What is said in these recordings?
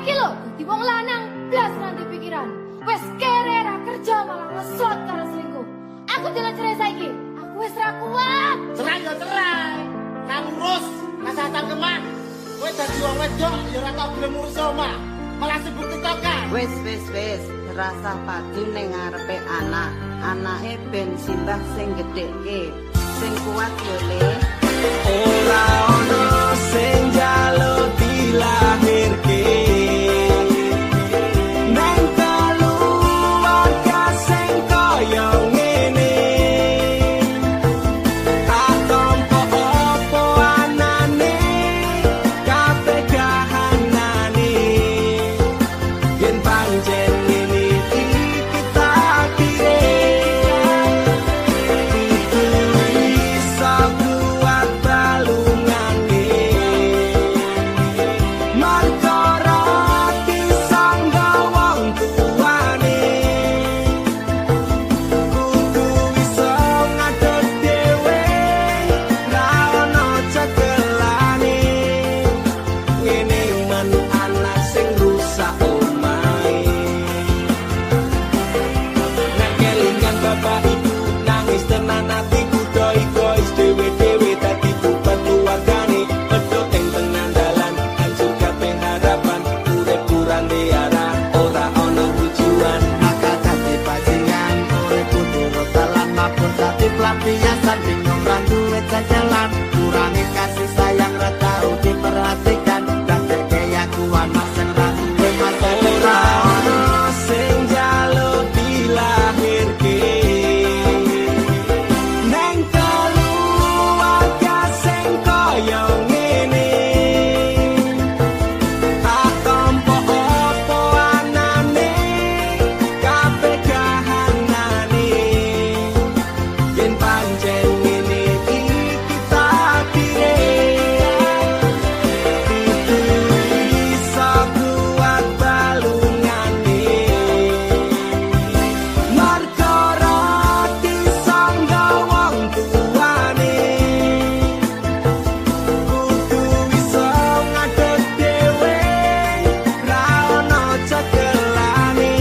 iki lho dadi wong lanang blas nanti pikiran. Wes kere ra kerja malah ngesot karo selingkuh. Aku jalan cerai saiki. Aku wes ra kuat. Cerai yo cerai. Nang urus rasa tangkeman. Kowe dadi wong wedok ya ora tau gelem ngurus omah. Malah sibuk TikTokan. Wis rasa padu ning ngarepe anak. Anake ben simbah sing gedhekke. Sing kuat yo le. Ora ono sing njaluk dilahirke. Nang keluarga sing kaya ngene. Tak tampa apa anane, kabeh kahanane. Yen pancen ngene iki kita kire. Iso kuat balungane. Markara disangga wong tuane. Kudu iso ngadeg dhewe, ra ono cekelane. Ngene men anak sing rusak omahe. Nek kelingan bapak ibu nangis tenan atiku doi-gois dhewe-dhewe dadi beban keluargane. Pedhot ing tengah dalan hancur kabeh harapan. Urip kurang diarah ora ono tujuan. Maka dadi bajingan urip kudu dalan mapun dadi pelampiasan bingung ra duwe jalan. Kurangi kasih sayang ra tau diperhatikan. Dadi keyakuan mas sing ra duwe masa Ora ono sing njaluk dilahirke. Neng keluarga sing kaya ngene. Tak tampa apa anane, kabeh kahanane. Yen pancen ngene iki kita kire. Iso kuat balungane. Markara disangga wong tuane. Kudu iso ngadeg dhewe, ra ono cekelane.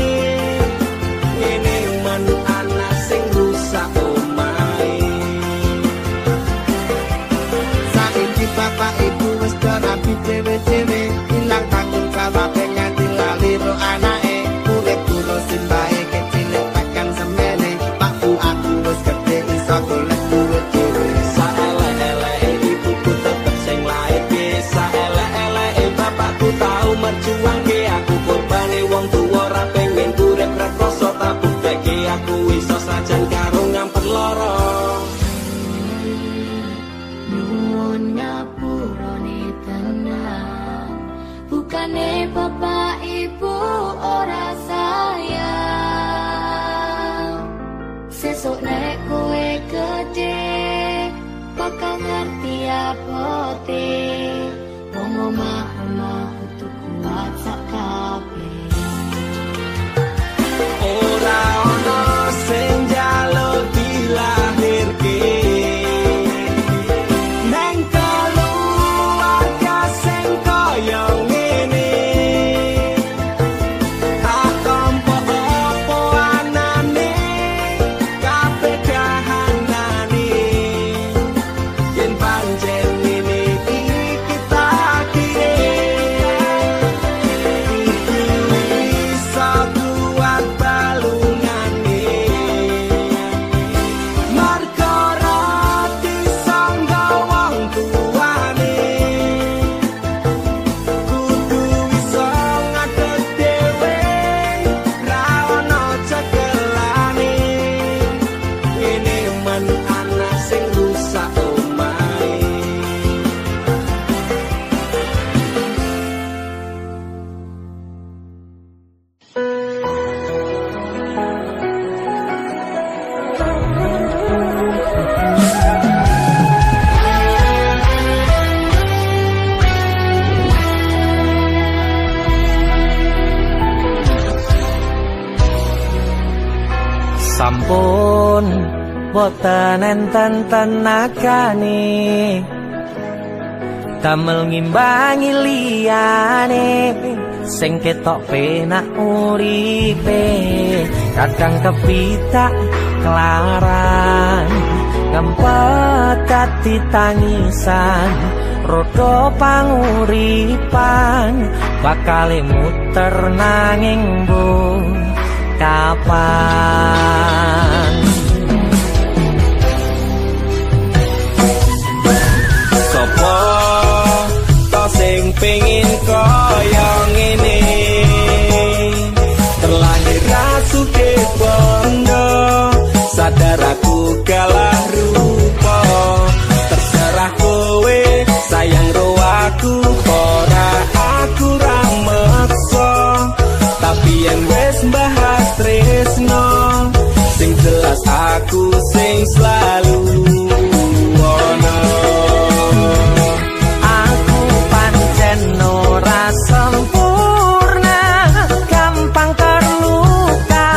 Ngene men anak sing rusak omahe. saiki bapak ibu wis rapi dhewe-dhewe ilang tanggung jawab nganti lali ro anake urip kulo simbahe kecilik tekan semene Pak Bu aku wis gedhe iso golek duit dhewe Saelek-eleke ibuku tetep sing lairke. Saelek-eleke bapakku tau merjuangke. Aku korbane wong tuwa ra pengen urip rekoso. Tak bukteke aku iso sajan karo ngamper lara. Nyuwun ngapurane tenan. Bukane bapak ibu ora sayang. Sesuk nek kowe gede bakal ngerti apote. Wong omah-omah kudu kuat sak kabeh. Ora ono sing njaluk dilahirke. Neng keluarga sing kaya ngene. Tak tampa apa anane, kabeh kahanane. Yen pancen ngene iki kita kire. Iso kuat balungane. Markara disangga wong tuane. Kudu iso ngadeg dhewe, ra ono cekelane. Ngene men anak sing rusak omahe. Sampun boten enten tenagane damel ngimbangi liyane sing ketok penak uripe kadang kepitak kelaran kempet dadi tangisan rodo panguripan bakale muter nanging bu kapan sopo to sing pengin kaya ngene terlahir sugih bondo sadar aku kalah rupa terserah kowe sayang ro aku ora aku ra meksa tapi yen wis bahas tresno sing jelas aku sing selalu ono aku pancen ora sempurna gampang terluka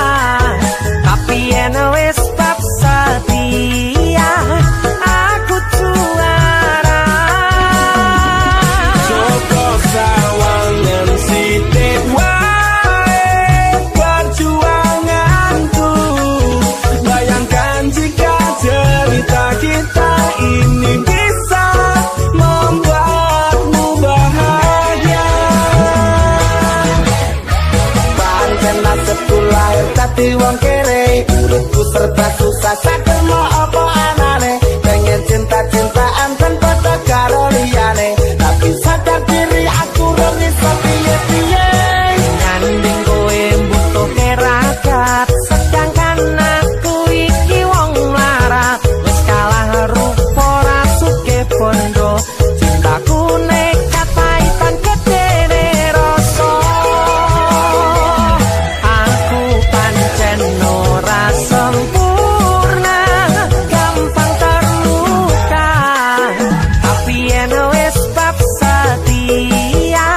tapi yen wis bab setia aku juara Joko sawangan sithik wae perjuanganku bayangkan jika cerita kita ini bisa membuatmu bahagia Pancen nasibku lahir dadi wong kere uripku serba susah sakmo apa anane pengen cinta-cintaan tanpa karo liyane tapi sadar diri aku ora iso piye-piye nyanding kowe butuh keragat sedangkan aku iki wong mlarat wis kalah rupa ra sugih bondo cintaku nekat paitan gedene rasa aku pancen ora sempurna gampang terluka tapi yen wis bab setia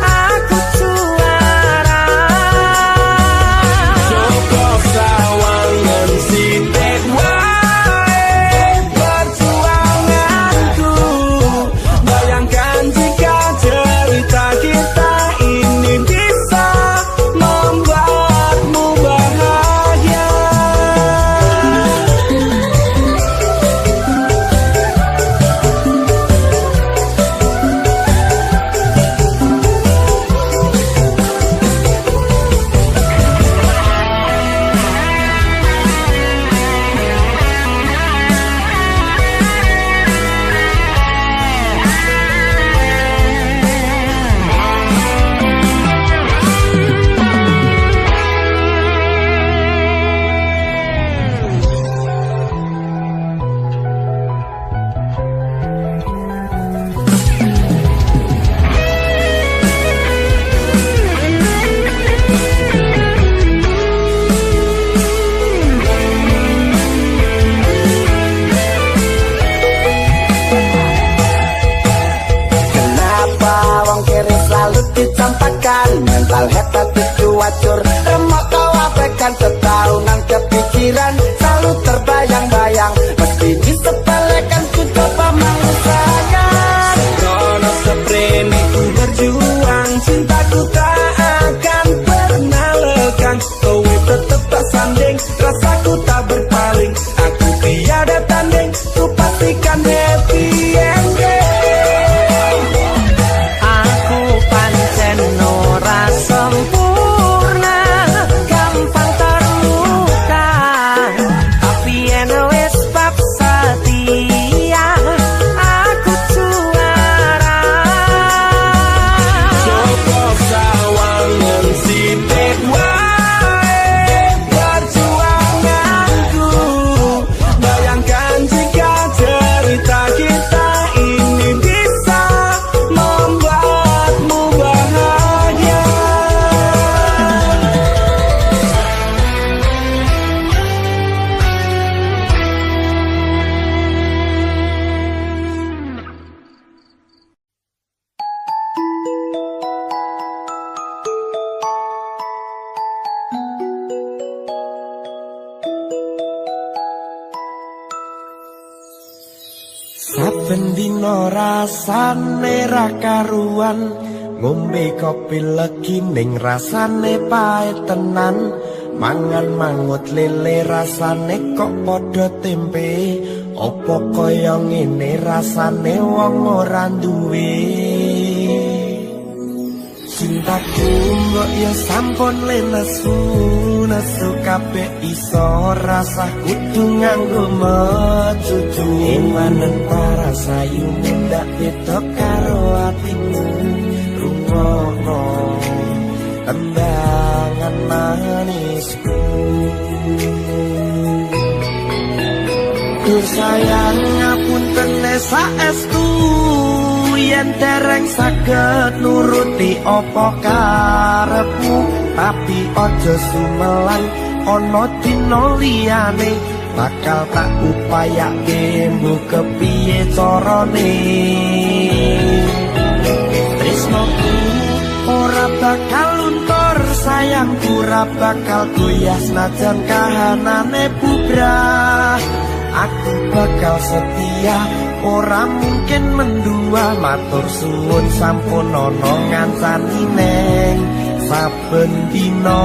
aku juara Joko sawangan sithik wae perjuanganku bayangkan jika cerita kita ini bisa membuatmu bahagia Kenapa wong kiri selalu dicampakkan mental hebat itu wacur remok kau abaikan setaunan kepikiran selalu terbayang-bayang mesti disepelekan ku coba mengusahakan Krono seprene ku berjuang cintaku tak akan pernah lekang kowe tetep tak sanding rasaku tak berpaling aku tiada tanding ku pastikan happy ending aku pancen ora sempurna gampang terluka tapi yen wis bab setia aku juara Joko sawangan sithik wae perjuanganku bayangkan jika cerita kita ini bisa membuatmu bahagia Saben dina rasane ra karuan ngombe kopi legi ning rasane pahit tenan. Mangan mangut lele rasane kok padha tempe. Apa kaya ngene rasane wong ora duwe. Cintaku mbok ya sampun lenesu, nesu kabeh iso rasa kudu nganggo mecucu. Imanen para sayu ndak beda karo atimu. Rungokno tendangan manisku. Duh sayang ngapunten saestu yen dereng saged nuruti apa karepmu, tapi aja sumelang ana dina liyane bakal tak upayake mbok kepiye carane. Tresnoku ora bakal luntur, sayangku ora bakal goyah senajan kahanane bubrah. Aku bakal setia, ora mungkin mendua. Matur suwun sampun ana ngancani neng saben dina.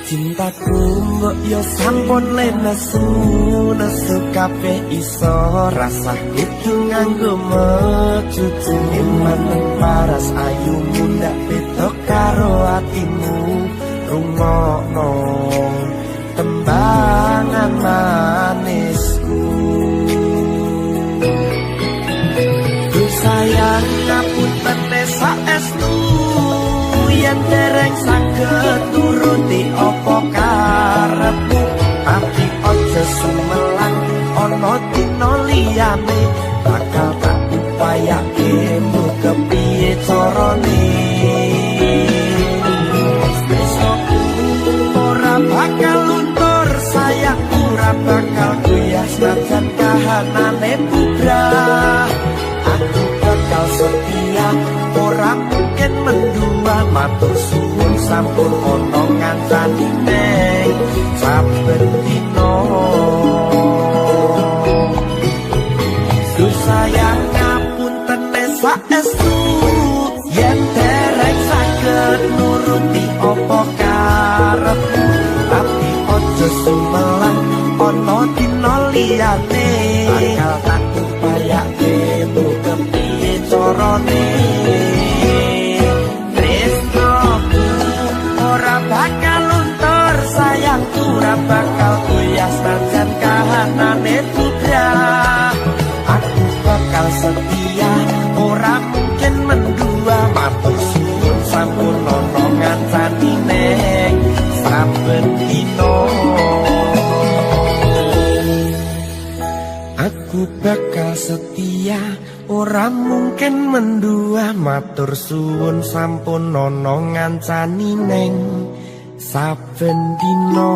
Cintaku mbok yo sampun lenesu, nesu kabeh iso rasa kudu nganggo mecucu. Imanen paras ayumu ndak beda karo atimu. Rungokno tembangan manisku. Duh sayang ngapunten saestu yen dereng saged nuruti apa karepmu, tapi aja sumelang ana dina liyane bakal tak upayake mbok kepiye carane. Tresnoku ora bakal luntur, sayangku ora bakal goyah senajan kahanane bubrah. Aku bakal setia, ora mungkin mendua. Matur suwun sampun ana ngancani neng saben dina. Duh sayang ngapunten saestu yen dereng saged nuruti apa karepmu, tapi aja sumelang ana dina liyane bakal tak upayake mbok kepiye carane. Bakal luntur, sayangku ora bakal goyah senajan kahanane bubrah. Aku bakal setia, ora mungkin mendua. Matur suwun sampun ana ngancani neng saben dina. Aku bakal setia, ora mungkin mendua. Matur suwun sampun ana ngancani neng saben dina.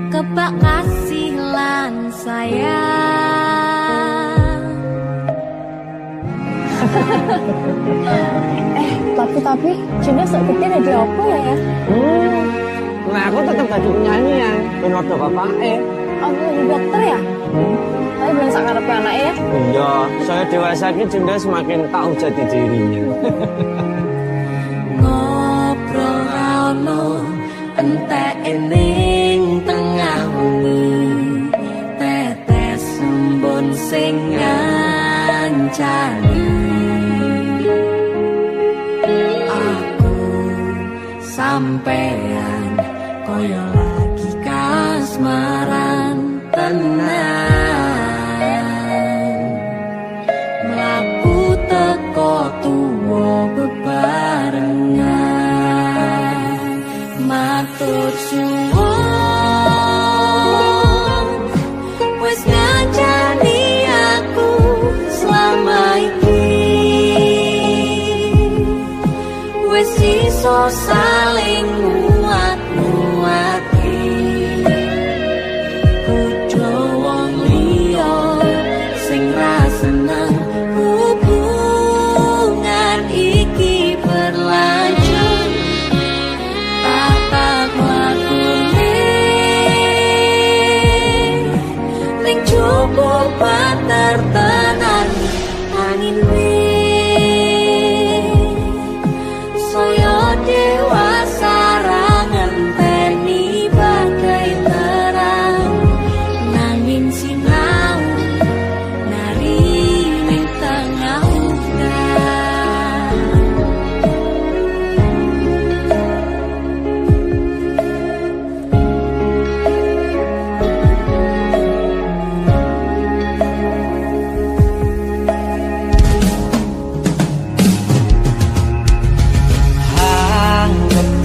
Kebak kasih lan sayang. Tapi Junda seperti ada apa ya? Nah aku tetap jadi penyanyi ya, benar ada bapaknya. Oh, jadi dokter ya? Tapi belum sak ngarepe anaknya ya? Iya, saya dewasa ini Junda semakin tahu jati dirinya. Ngobrol rano entek ening tengah wengi, tetes embun sing ngancani aku sampean koyo lagi kasmaran tenan mlaku teko tuwa bebarengan matur suwun wis ngancani aku selama iki wis iso saling muat-muati kudu wong liya sing ra seneng hubungan iki berlanjut tak lakune ning cukup patertenan angin saya dewasa ngenteni bagai terang nanging sinau nari ning tengah udan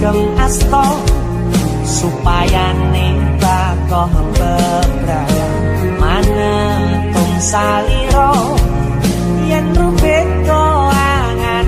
Gem asto supaya ning bakoh bebrayan manetung saliro yen rubet koangan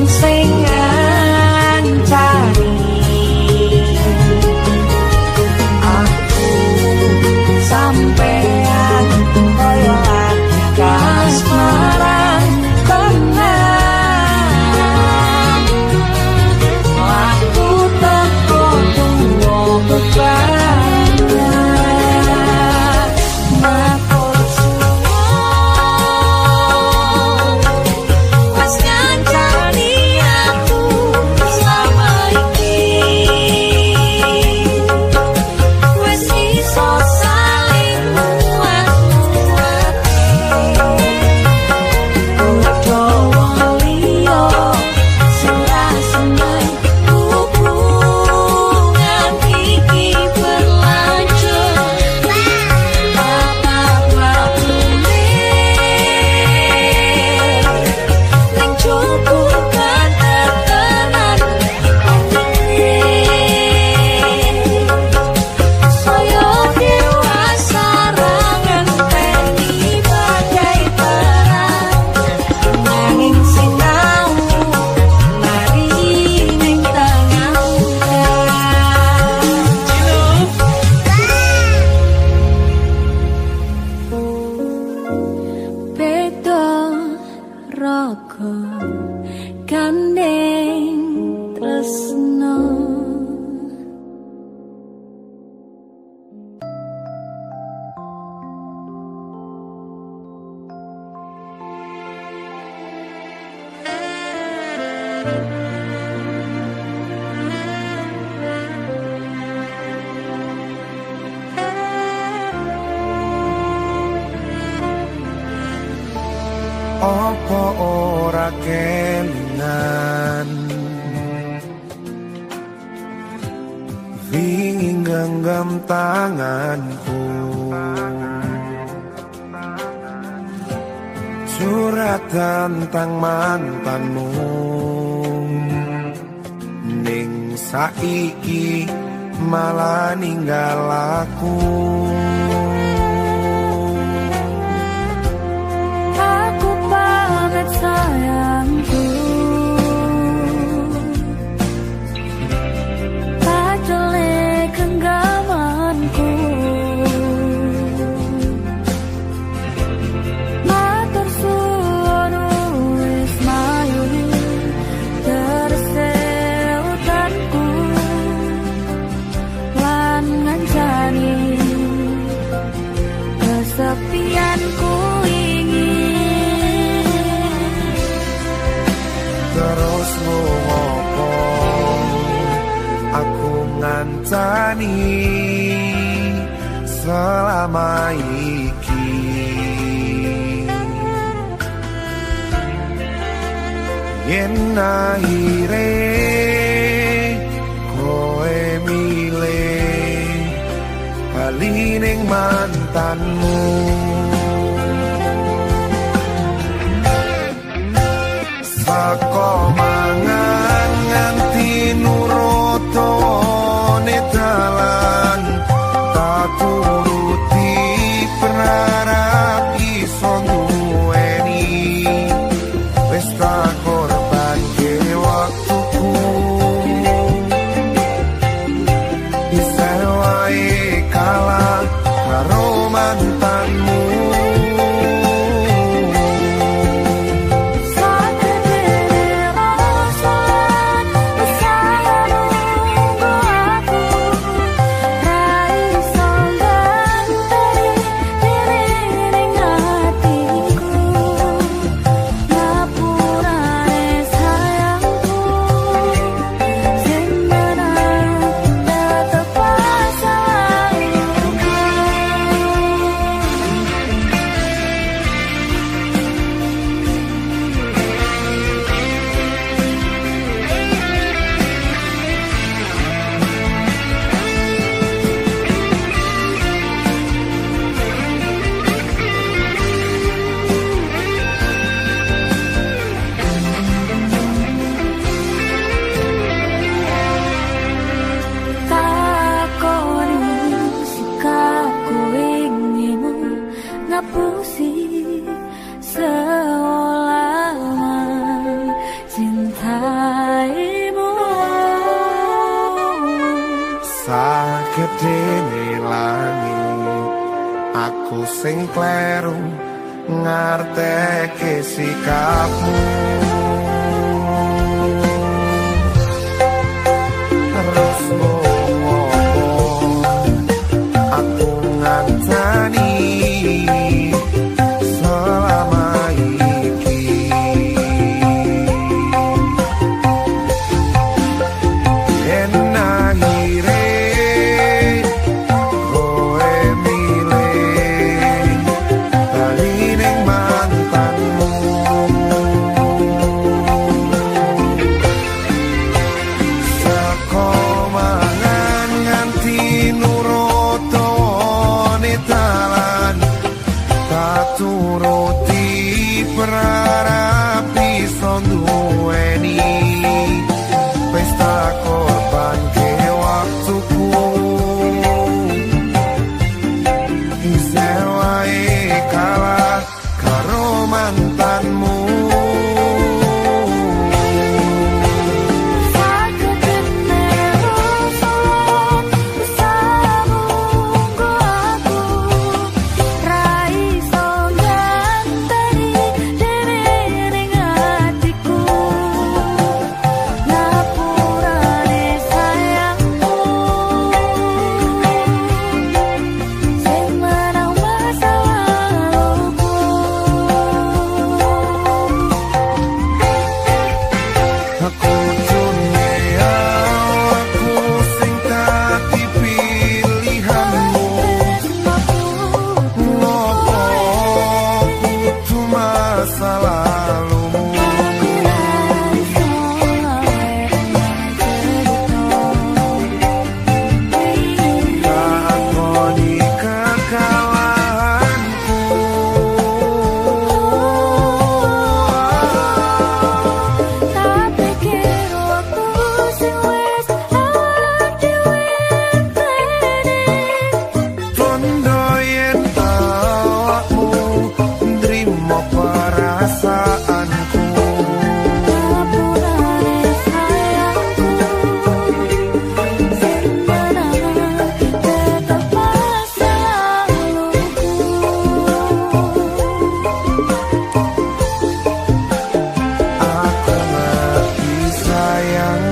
sing ngancani aku sampean koyo lagi kasmaran tenan aku teko tuwa bebarengan matur suwun wis ngancani aku selama iki wis iso saling muat-muati kudu wong liya sing ra seneng hubungan iki berlanjut bapak lakune ning cukup katetenan saya dewasa ngenteni bagai terang nanging sinau nari ning tengah beda raga gandeng tresno Apa ora kelingan wingi genggam tanganku surat tentang mantanmu saiki malah ninggal aku. Aku pamit sayangku, padahal genggamanku. Matur suwun wis mayuni terse utanku lan ngancani kesepianku ingin. Terus ngopo aku ngancani selama iki. Yen akhire kowe milih bali ning mantanmu, saka mangan nganti nurutone dalan tak turuti berharap iso duweni. Wis tak korbanke waktuku, bisa wae kalah karo mantanmu. Ngapusi seolah cintaimu. Sagedene langit aku sing kleru ngarteke sikapmu. Terus ngopo aku ngancani selama iki. Yen akhire kowe milih bali ning mantanmu,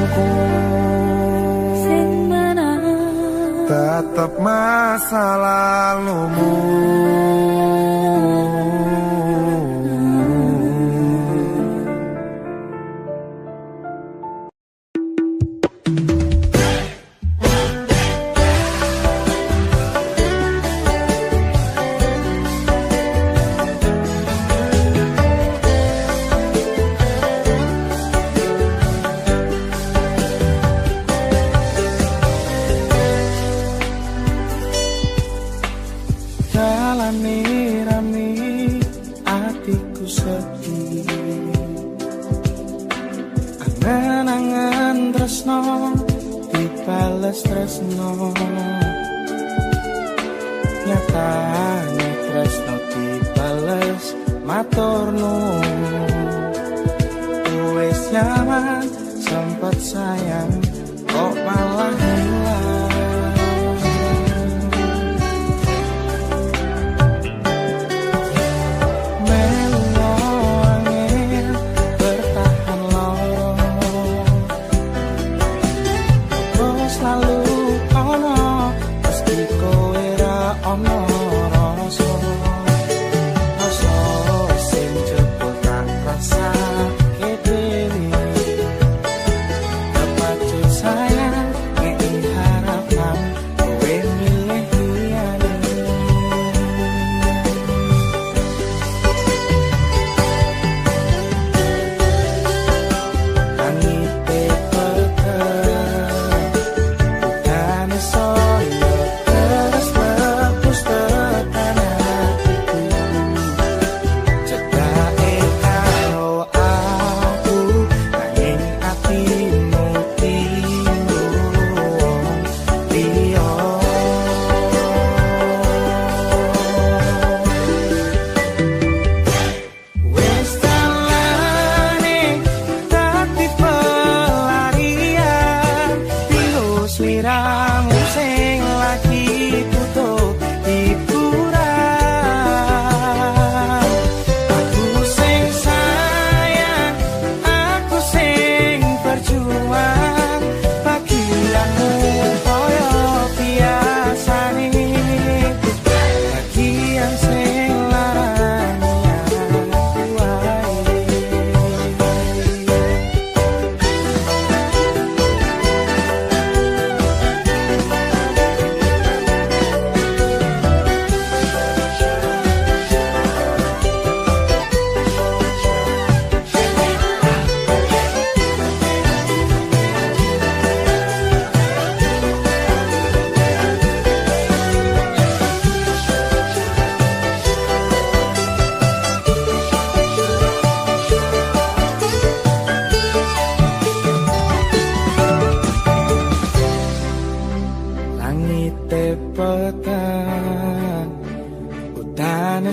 sayangku sing menang tetep masa lalumu. Angan-angan tresno dibales tresno, nyatane tresno dibales matur nuwun. Wis nyaman sempet sayang kok malah hilang.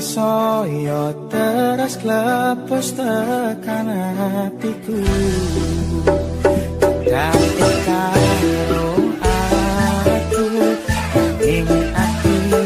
Soyo teras klepos tekan hatiku dari karo aku ing atimu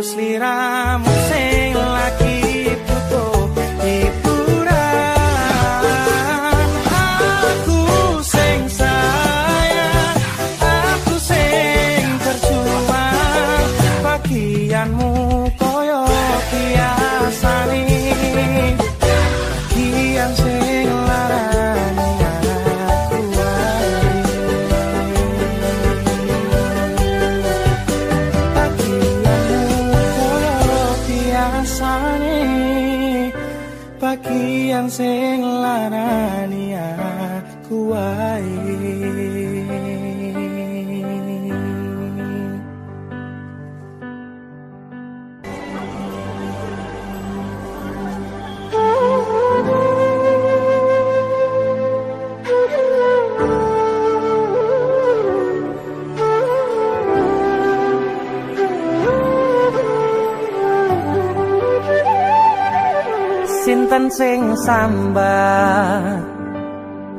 sliramu sing lagi butuh hiburan. Aku sing sayang, aku sing berjuang, bagianmu koyo biasane, bagian sing larani aku wae. Bagian sing larani panjenengan sing sambat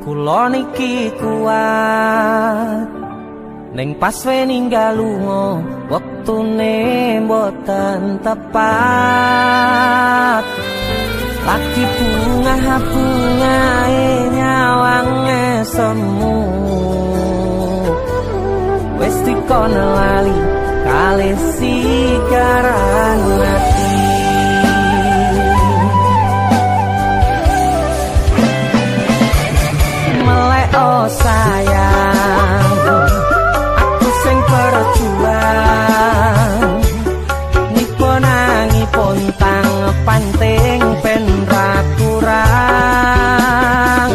kula niki kuat ning pas ninggal lunga wektune mboten tepat lagi bunga-bungae nyawange semu wis dikono lali kalih sikaran ati oh sayang, aku sing berjuang nipo nangipun tang panting ben ra kurang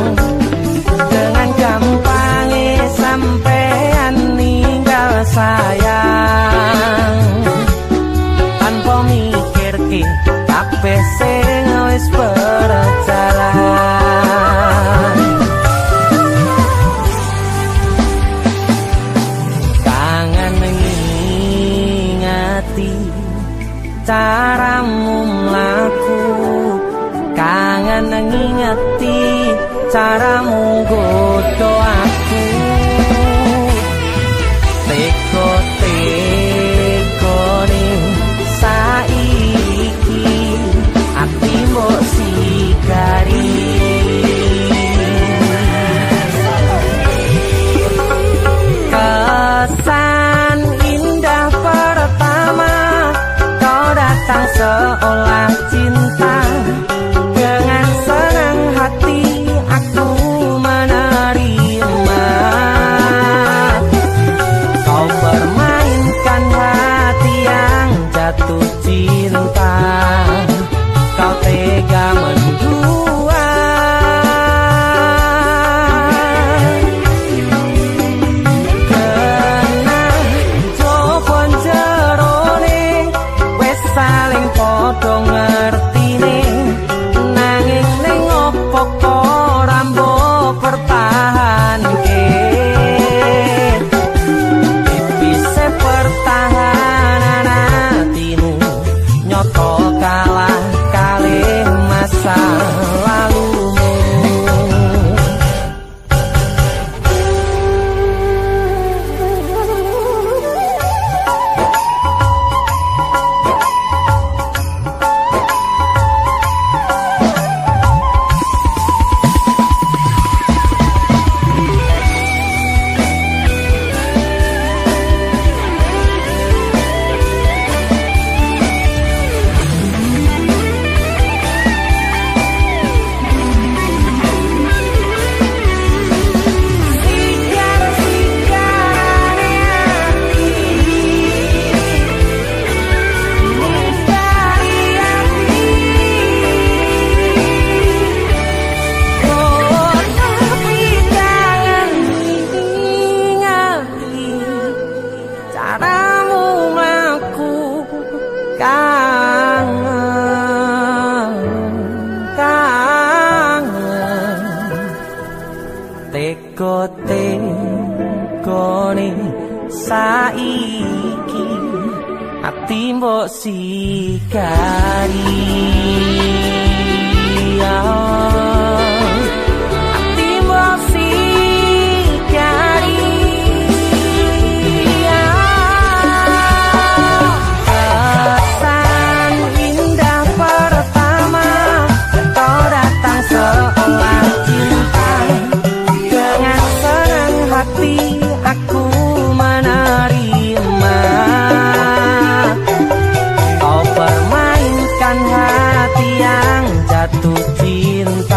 dengan gampangnya sampean ninggal sayang tanpa mikirke kabeh sing wis berjalan caramu mlaku kangen ngingeti caramu godho aku teko-tekone saiki ati mbok sikari kesan indah pertama datang seolah cinta dengan senang hati aku menerima kau permainkan hati yang jatuh cinta kau tega mendua kena jopon jerone saling podo ngertine nanging ning opo kok rambo pertahanke bisa pertahanan hatimu nyoto kalah kalih masa lalumu teko-tekone saiki ati mbok sikari ati mbok sikari kesan indah pertama kau datang seolah cinta dengan senang hati aku menerima kau permainkan hati yang jatuh cinta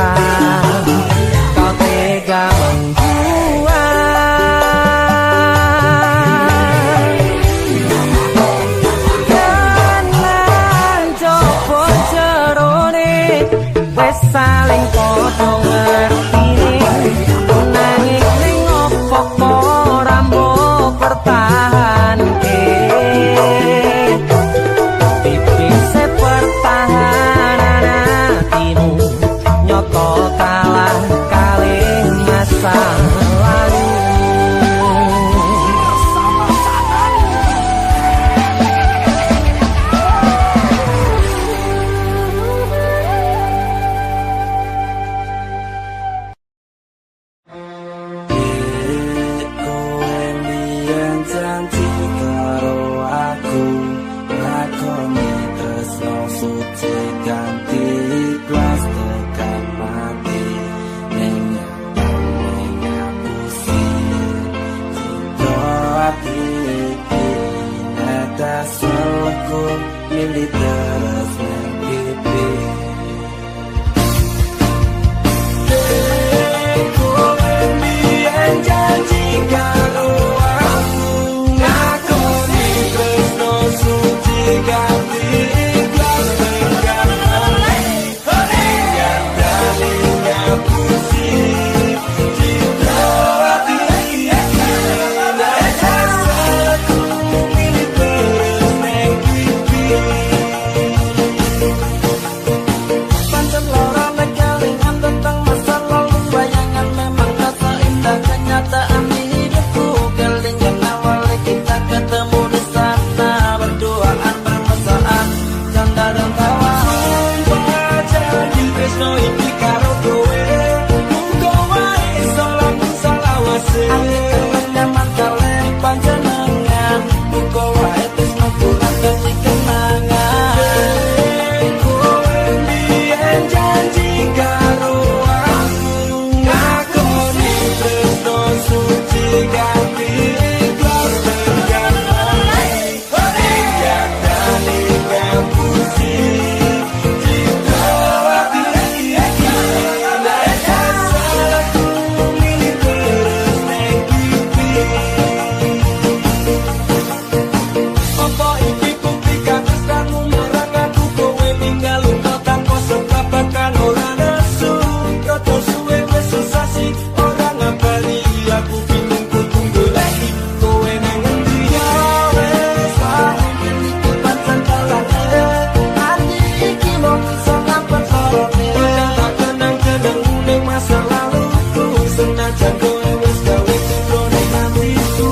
senajan kowe wis gawe citra ning atiku.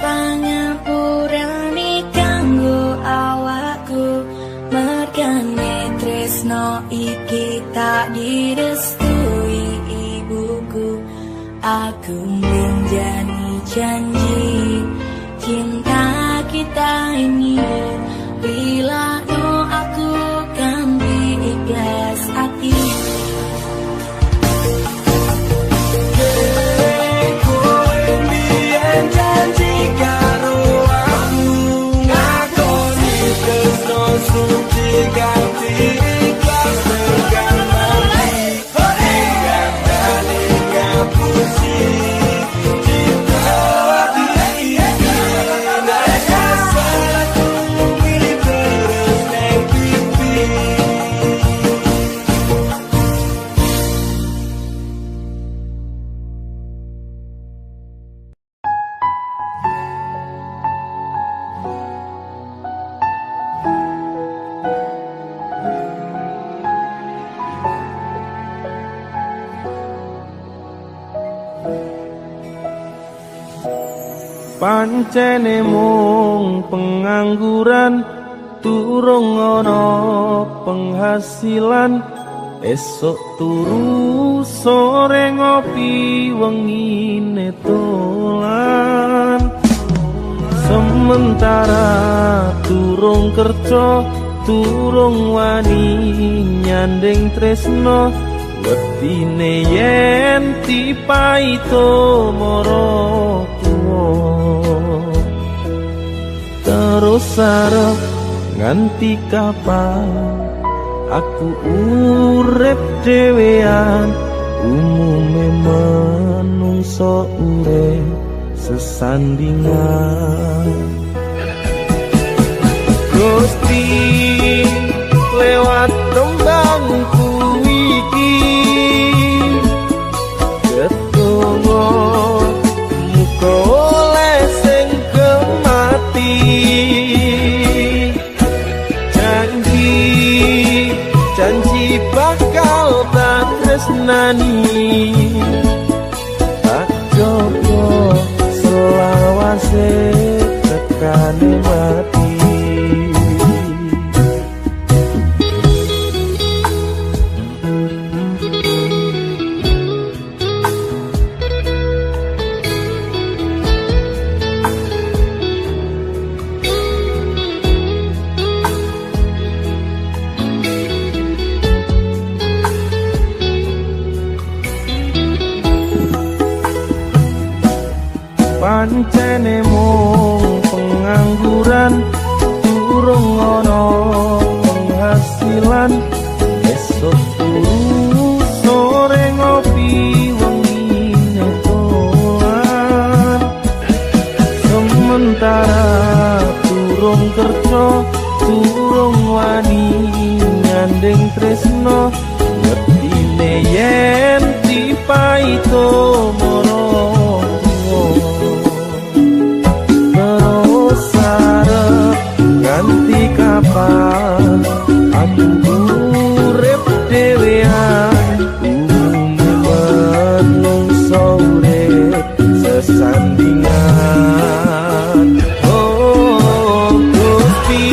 Pangapurane kanggo awakku, mergane tresno iki tak direstui ibuku. Aku menjadi janji cinta kita ini, bila no aku kan ikhlas hati. Kowe mbiyen janji karo aku, ngakoni tresno suci ganti ikhlas tekan mati. Ingkatane ngapusi cinta hati iki, nek salahku milih terus neng pipi. Pancene mung pengangguran, durung ana penghasilan. Esok turu sore ngopi wengine dolan. Sementara durung kerja, durung wani nyanding tresno. Wedine yen dipaito mara tuwa, terus arep nganti kapan aku urip dhewean. Umume manungsa urip sesandingan. Gusti lewat tembangku iki, ketunggu muka oleh sing kemati. Janji bakal tak tresnani, tak coba selawase tekane mati. Pancene mung pengangguran, durung ana penghasilan. Esok turu sore ngopi wengine dolan. Sementara durung kerja, durung wani nyanding tresno. Ngertine yen dipaito mara nganti kapan aku urip dhewean. Umume manungsa urip sesandingan. Oh Gusti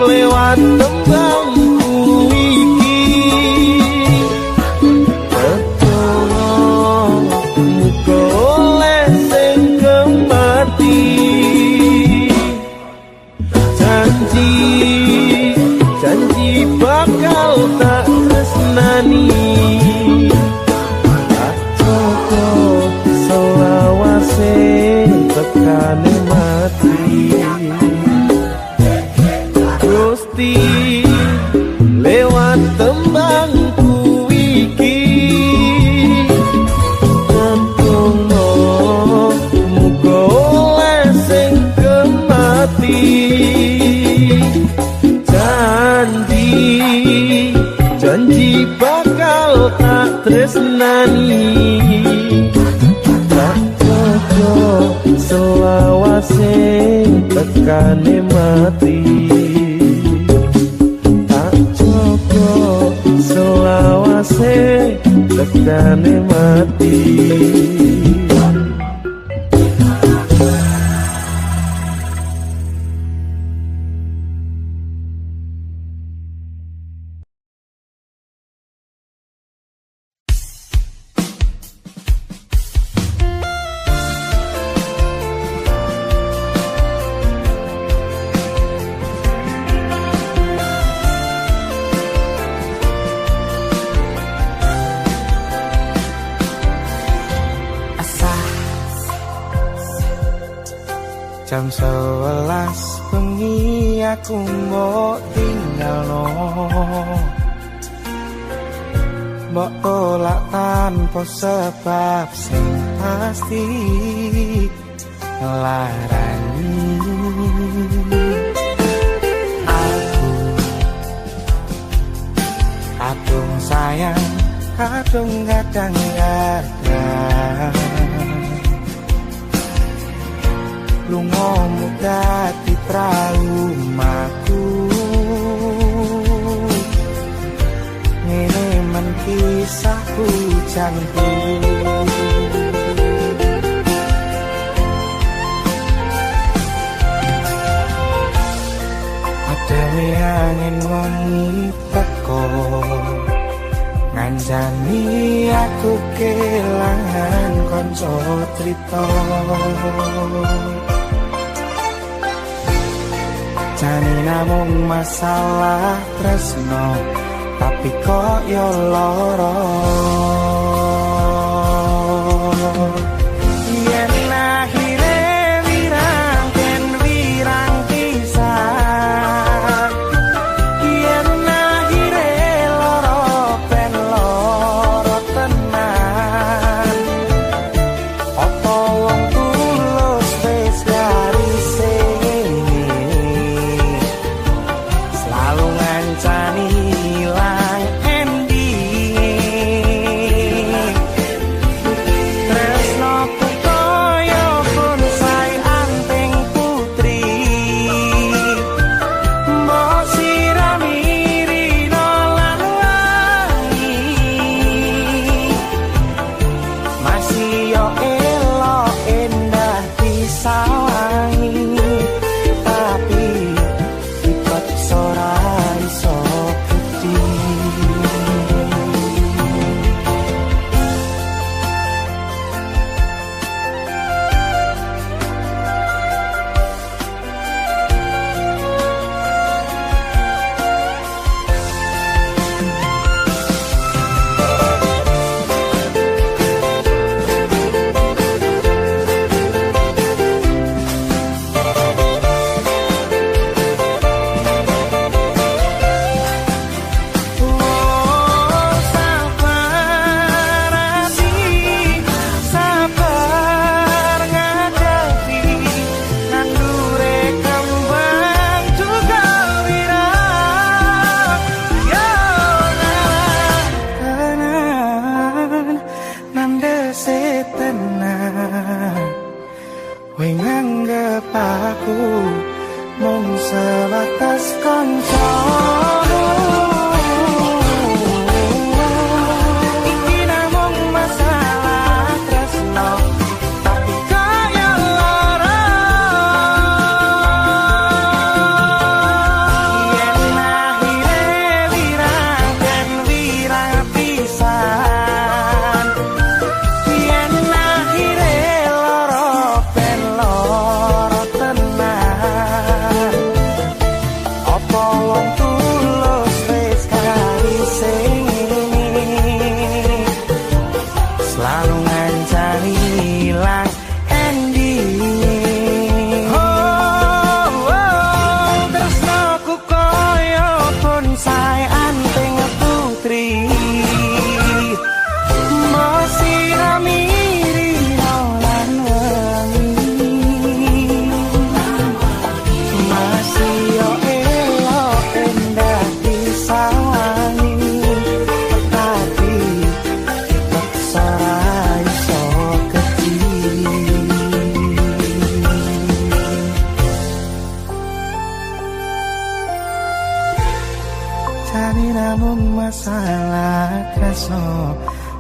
lewat tembangku iki, ketulung muka oleh sing kemati. Janji bakal tak tresnani, tak coba selawase tekane mati. Gusti lewat tembangku iki, ketunggu muka oleh sing kemati. Janji bakal tak tresnani, tak cocok selawase tekane mati. Tak cocok selawase tekane mati. Jam 11 bengi aku mbok tinggalno, mbok tolak tanpa sebab sing pasti ngelarani. Aku kadung sayang, kadung kadang-kadang lungamu dadi traumaku. Ngene men kisahku janku. Adewe angin wangi teko nganjani aku kelangan konco trito. Jane namung masalah tresno, tapi kok yo lara. Yen akhire wirang ken wirang pisan, yen akhire lara ben lara tenan. Apa wong tulus wis garise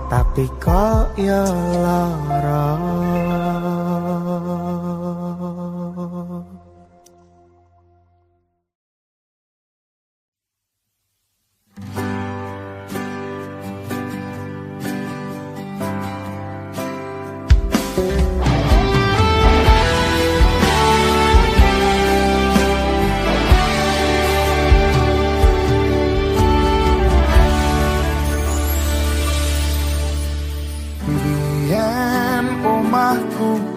tapi kok ya lara.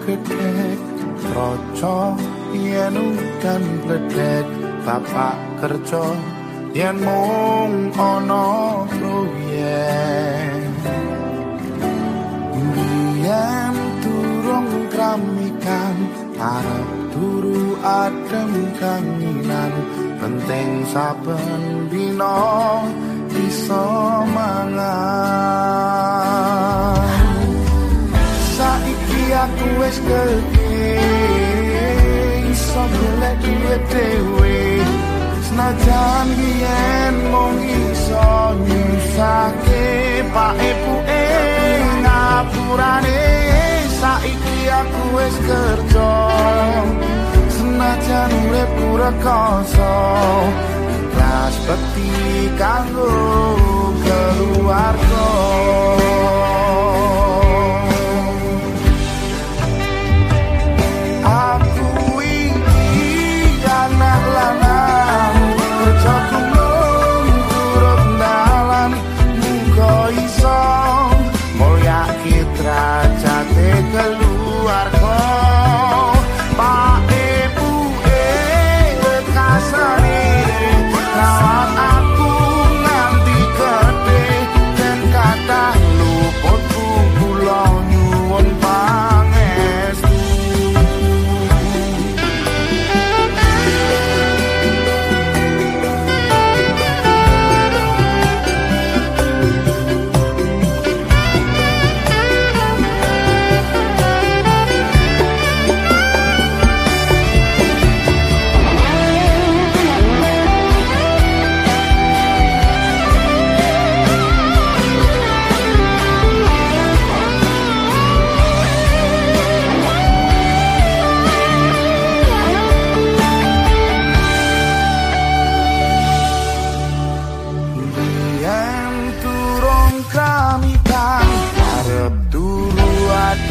Gedek roco yen udan bledek bapak kerja yen mung ana proyek biyen durung kramikan arep turu adem kanginan penting saben dina bisa mangan saiki aku wis gedhe iso golek duit dhewe senajan biyen mung iso nyusake pak ibuke ngapurane saiki aku wis kerja senajan urip rekoso ikhlas bekti kanggo keluarga. Keluarga pak ibuke kasane rawat aku nganti gedhe dan kathah luputku kula nyuwun pangestu.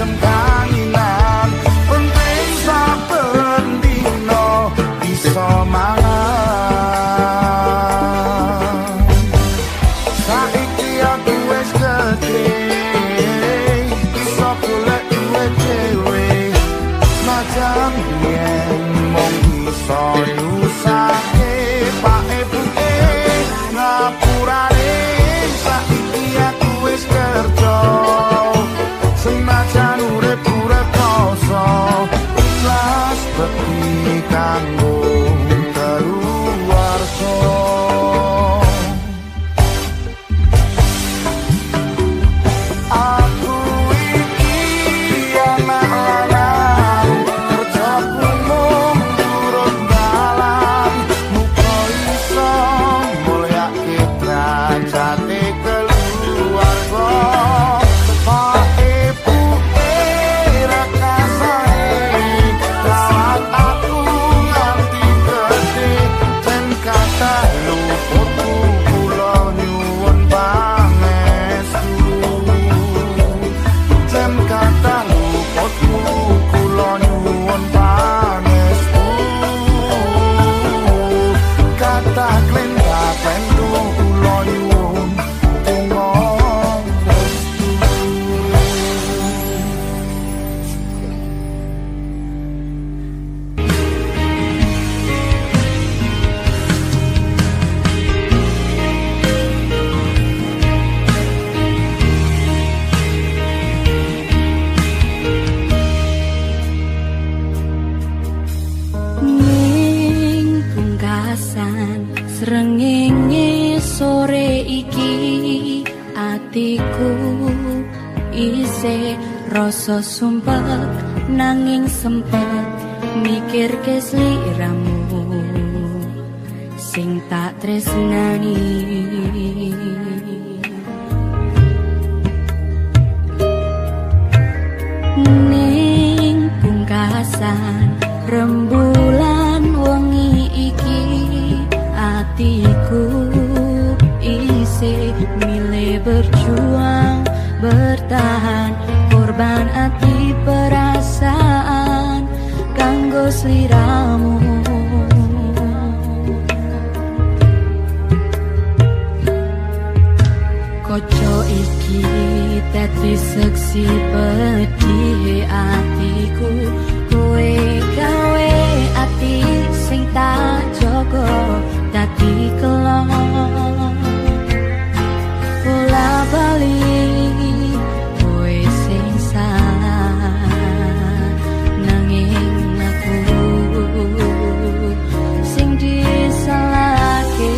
Kanginan penting saben dina bisa mangan saiki aku wis gedhe iso golek duit dhewe senajan yen mung iso nyusake pak ibuke ngapurane saiki aku wis kerja senajan urip rekoso ikhlas bekti kanggo keluarga. Aku iki anak lanang kerjaku mung turun dalan muga iso mulyake derajate keluarga. Srengenge sore iki atiku isih rasa sumpek nanging sempet mikir ke sliramu sing tak tresnani bertahan korban ati perasaan kanggo sliramu Koco iki dadi seksi pedih atiku kowe gawe ati sing tak jaga dadi kelon bola bali kowe sing salah nanging aku sing disalahke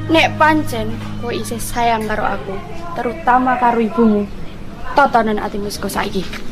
Nek pancen kowe isih sayang karo aku, terutama karo ibumu, totonan atimu saka saiki.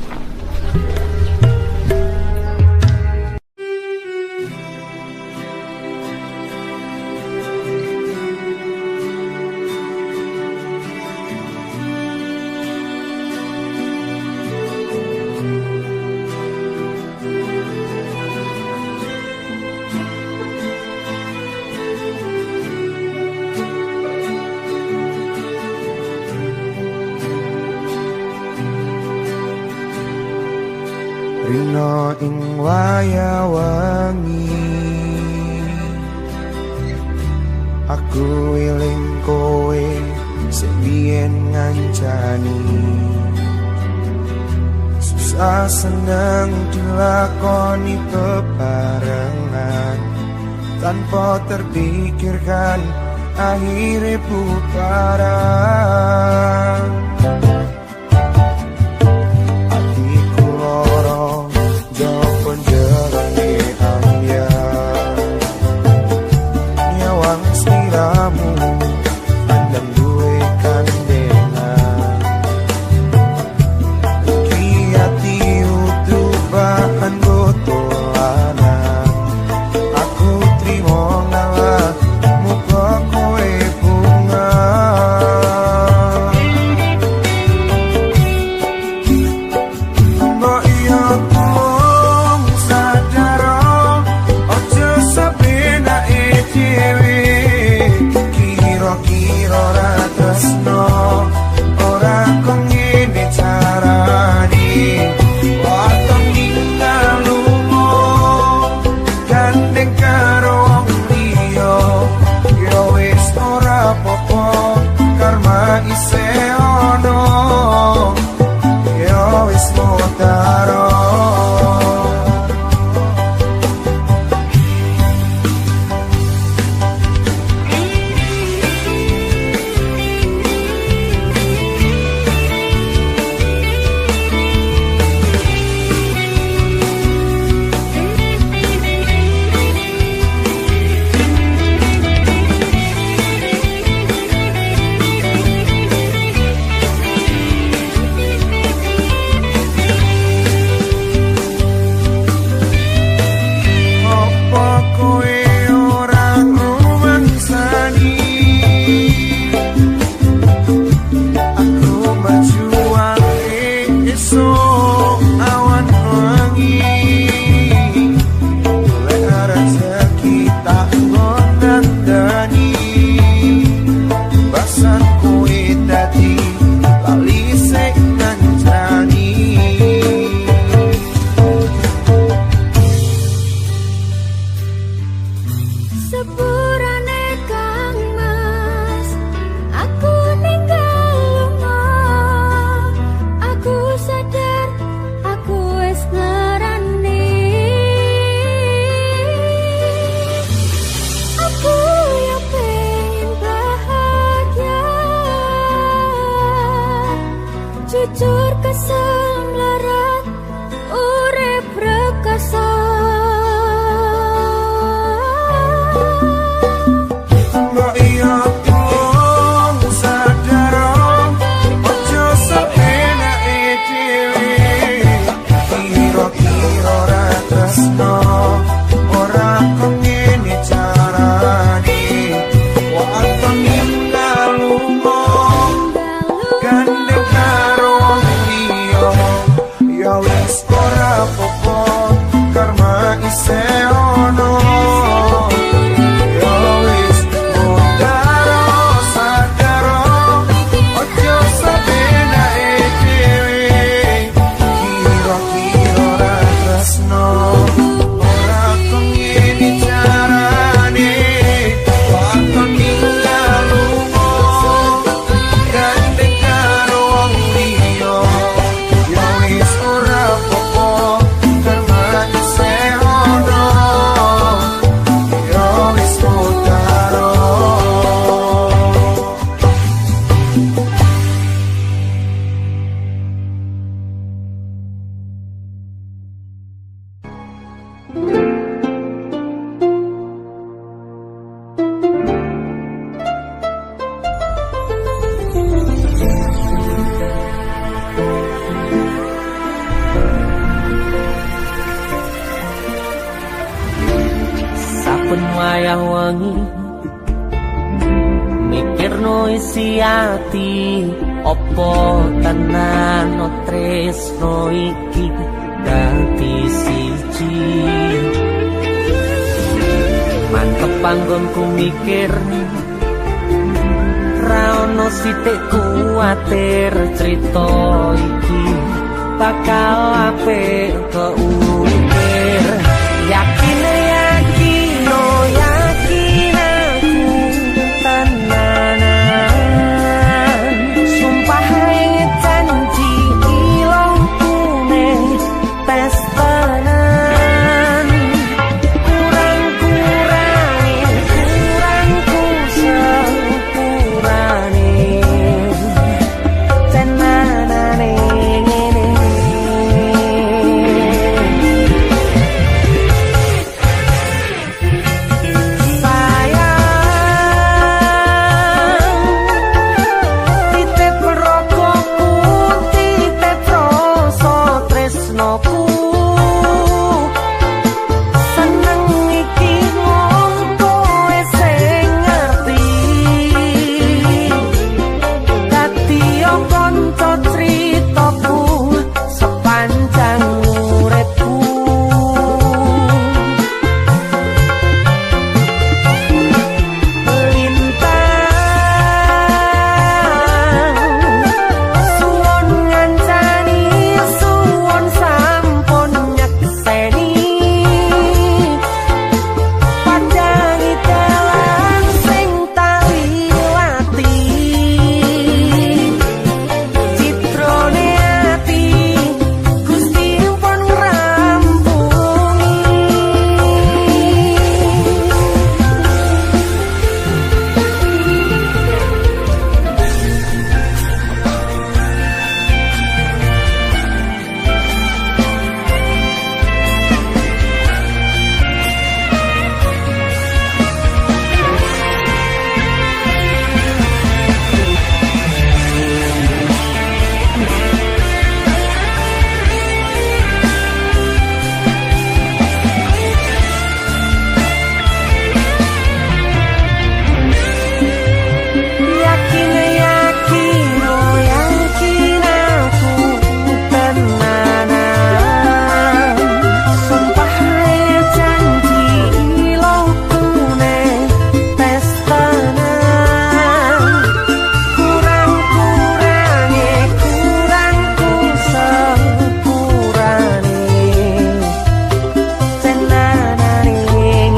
rina ing waya wengi aku eling kowe sing biyen ngancani susah seneng dilakoni bebarengan tanpa terpikirkan akhirnya bubaran hatiku loro jopon jerane ambyar nyawang sliramu andang duwe kandengan iki ati utuban botolanan aku trimo ngalah muka kowe bunga mbok iya mung sadar ojo sabenake dhewe kira-kira ora tresno ora kok ngene carane waton ninggal lunga gandeng karo wong liya ya wis ora apa-apa karma isih ono ya wis mutaro apa kowe ora ngomangsani aku berjuang esok awan wangi oleh rezeki tak ngondandani basan kowe dadi lali sing ngancani Sepurane Kang Mas, aku ninggal lunga. Aku sadar, aku wis ngarani. Aku ya pengen bahagia, jujur kesel melarat, urip rekasa. mbok iya mung sadar ojo sabenake dhewe kira-kira ora tresno ora kok ngene carane waton ninggal lunga gandeng karo wong liya ya wis ora apa-apa karma isih ono ya wis mutaro sadar ojo sabenake dhewe kira-kira ora tresno ora kok ngene carane waton ninggal lunga gandeng karo wong liya ya wis ora apa-apa karma isih ono ya wis mutaro saben wayah wengi mikirno isi ati opo tenan tresno iki dadi siji mantep panggonku mikir ra ono sithik kuwatir crita iki bakal apik keukir. Yakin yakin oh yakin aku tenanan, sumpah janji ilang kune tes tenan. Kurang-kurangi kurangku sepurane tenanane ngene.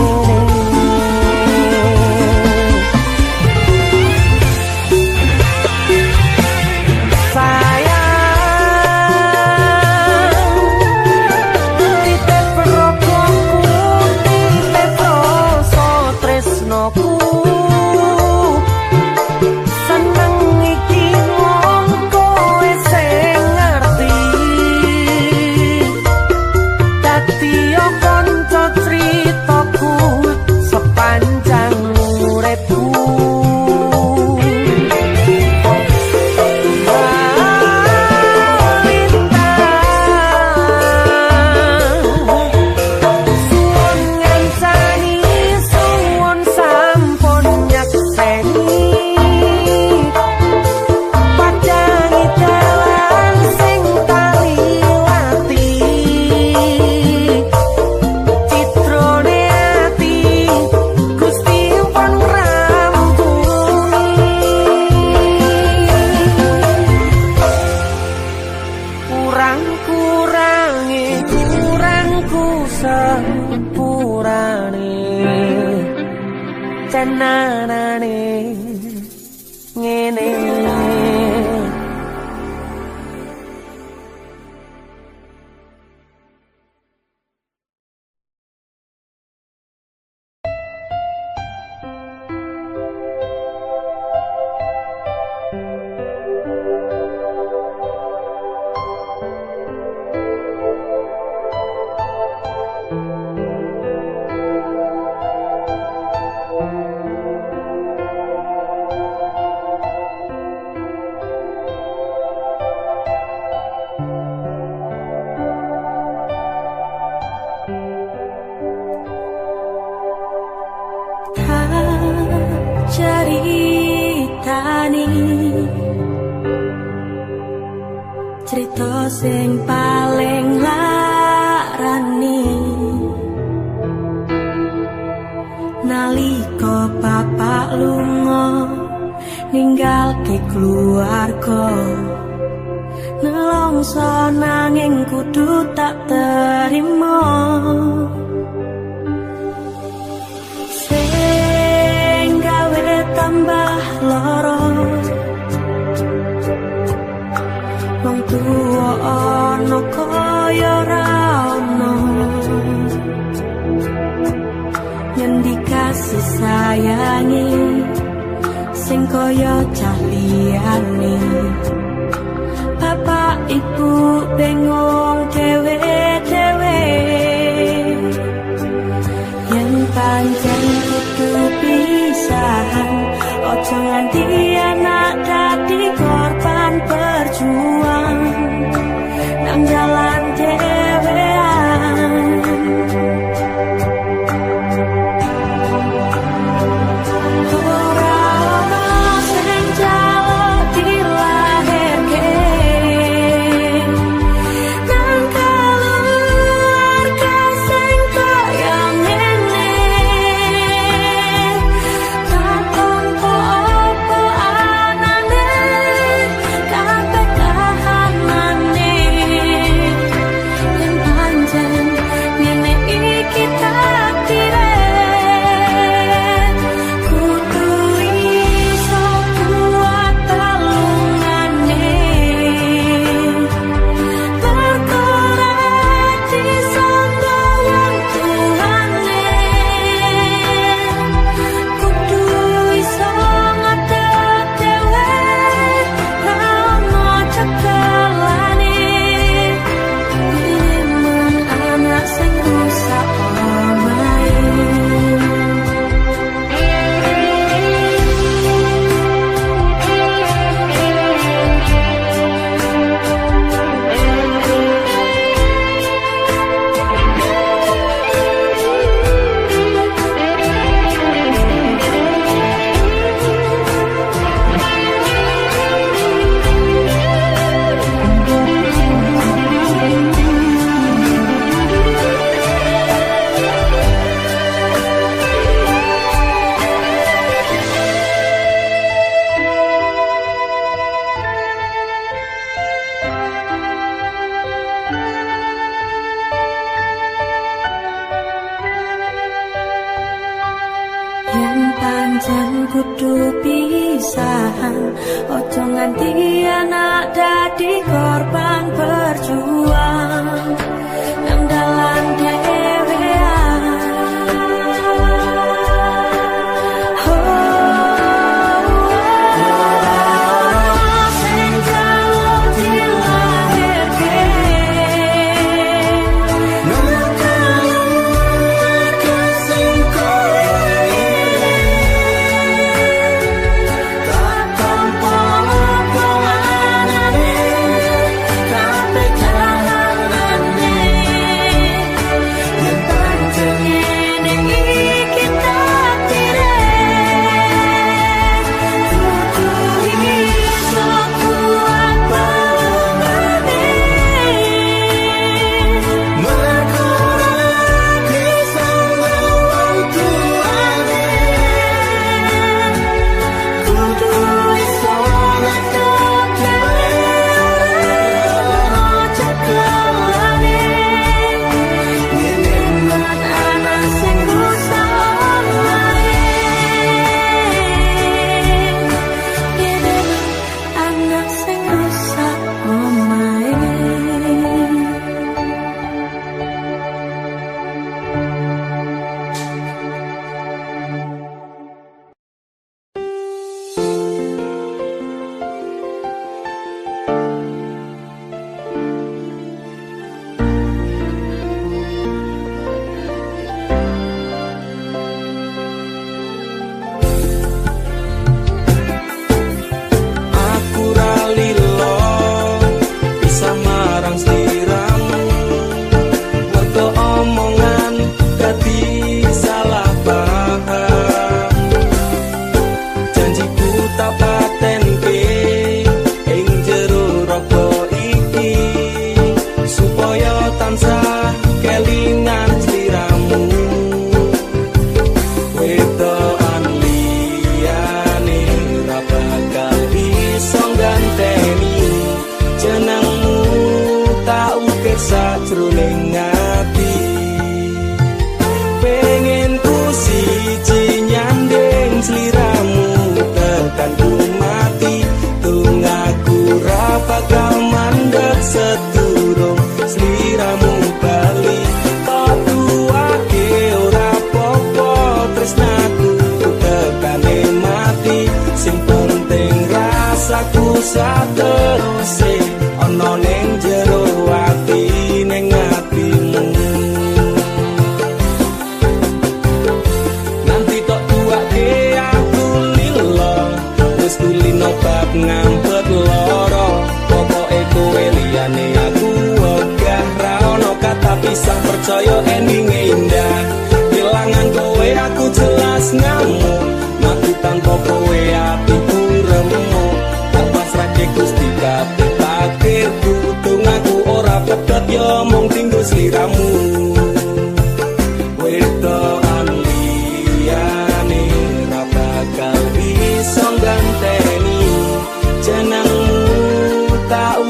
tenanane ngene. Cerita sing paling larani nalika bapak lunga ninggalke keluarga nelong rumangsa nanging kudu tak terima. Sing gawe tambah lara wong tuwa ana kaya ora ana. Ngendi kasih sayangi sing kaya cah liyane. Bapak ibu bingung dewe-dewe yen pancen kudu pisahan. Ojo nganti anak dadi korban berjuang nang jalan dewean. Kudu pisahan, ojo nganti anak dadi korban berjuang nang dalan dewean. Sing jauh dilahirke nang keluarga sing koyo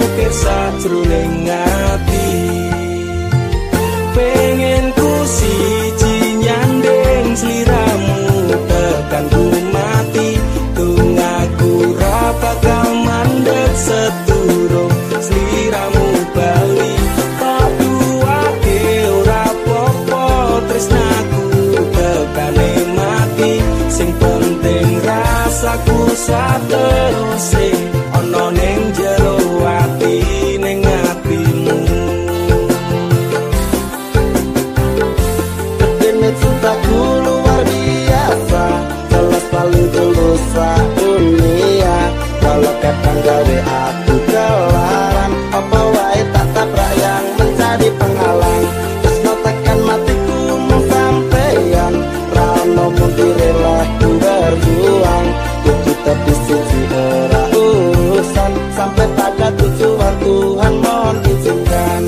ukir sajroning ati. Pengen ku siji nyanding sliramu tekan ku mati. Tunggaku ra bakal mandeg sedurung sliramu bali. Tak duwake ora apa-apa tresnaku tekane mati. Sing penting rasaku sateruse ana ning jero ati ning atimu. Dene cintaku luar biasa, jelas paling tulus dunia. Kalau kadang gawe aku kelaran, apa wae tak tabrak yang menjadi penghalang. Tresno tekan matiku mung sampeyan, ra ono mundure aku berjuang. Kudu tepi siji ora urusan, sampai pada tujuan Tuhan mohon izinkan.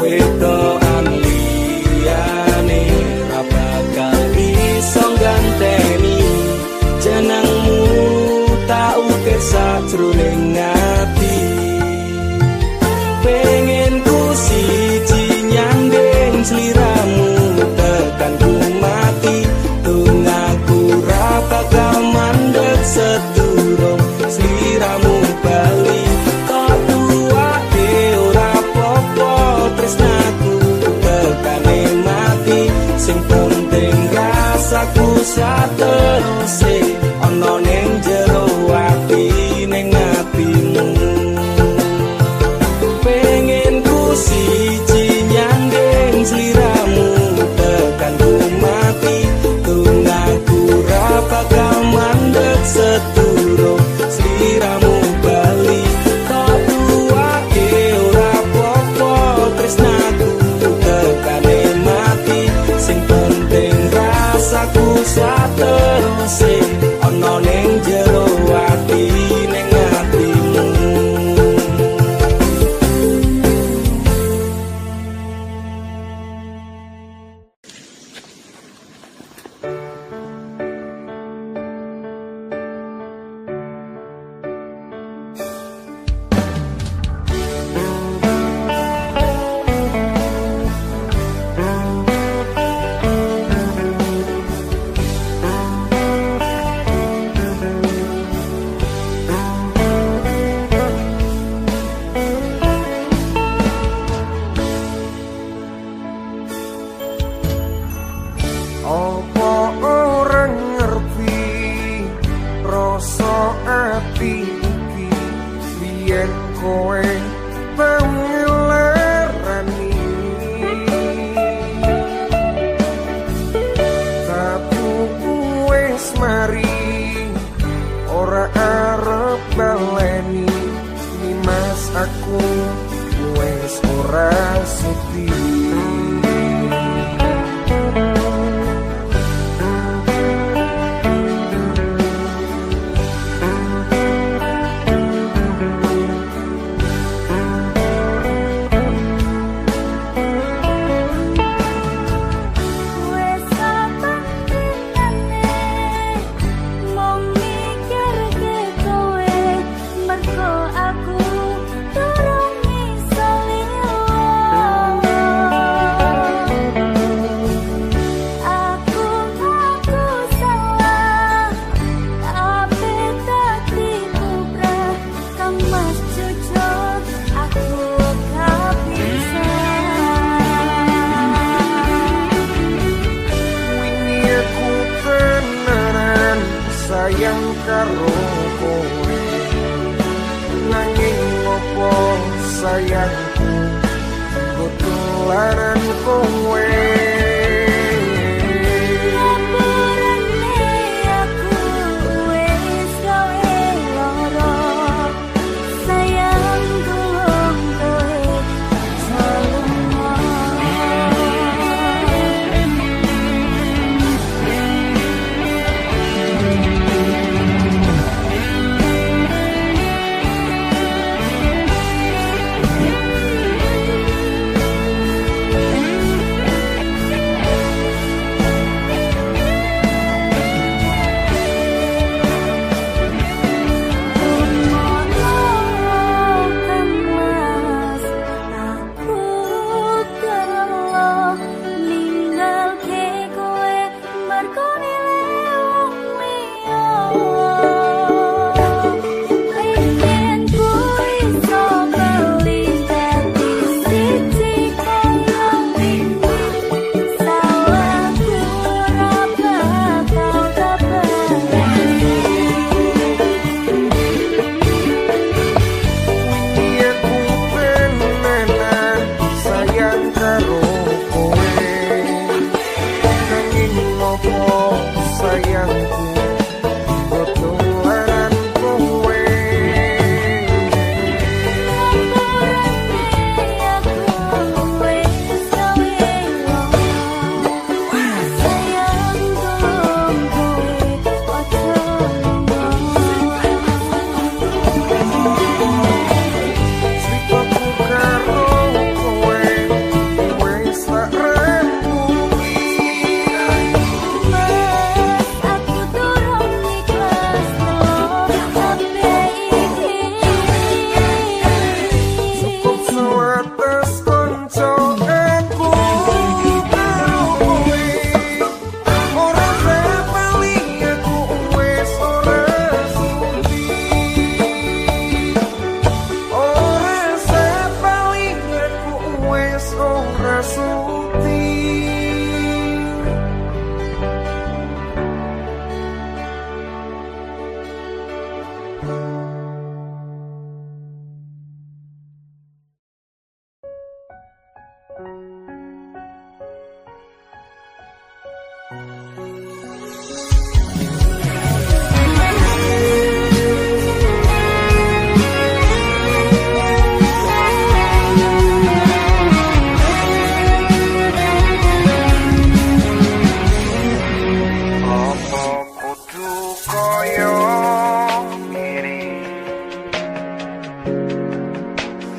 Wedoan liyane ra bakal iso ganteni jenengmu tak ukir sajroning ati. Pengen ku siji nyanding sliramu tekan ku mati. Tunggaku ra bakal mandeg sedurung sliramu bali. Tak duwake ora apa-apa tresnaku tekane mati. Sing penting rasaku sateruse ana ning jero ati ning atimu. Pengen ku siji nyanding sliramu tekan ku mati. Tunggaku ra bakal mandeg sedurung sliramu bali. Tak duwake ora apa-apa tresnaku tekane mati. Sing penting rasaku sateruse ana ning jero ati ning atimu. Apa orang ngerti rasa ati iki biyen kowe tau ngelarani. Tapi wis mari ora arep baleni. Nimas aku wis ora sudi. Wes sabantinane mau mikir kowe mergo aku durung iso liyo. Aku ngaku salah tapi dadi kubrah kang mas jujur aku gak bisa. Wingi aku tenanan sayang karo kowe, nanging opo sayangku ketularan kowe. Ngapurane aku wis gawe lara, sayang tulung kowe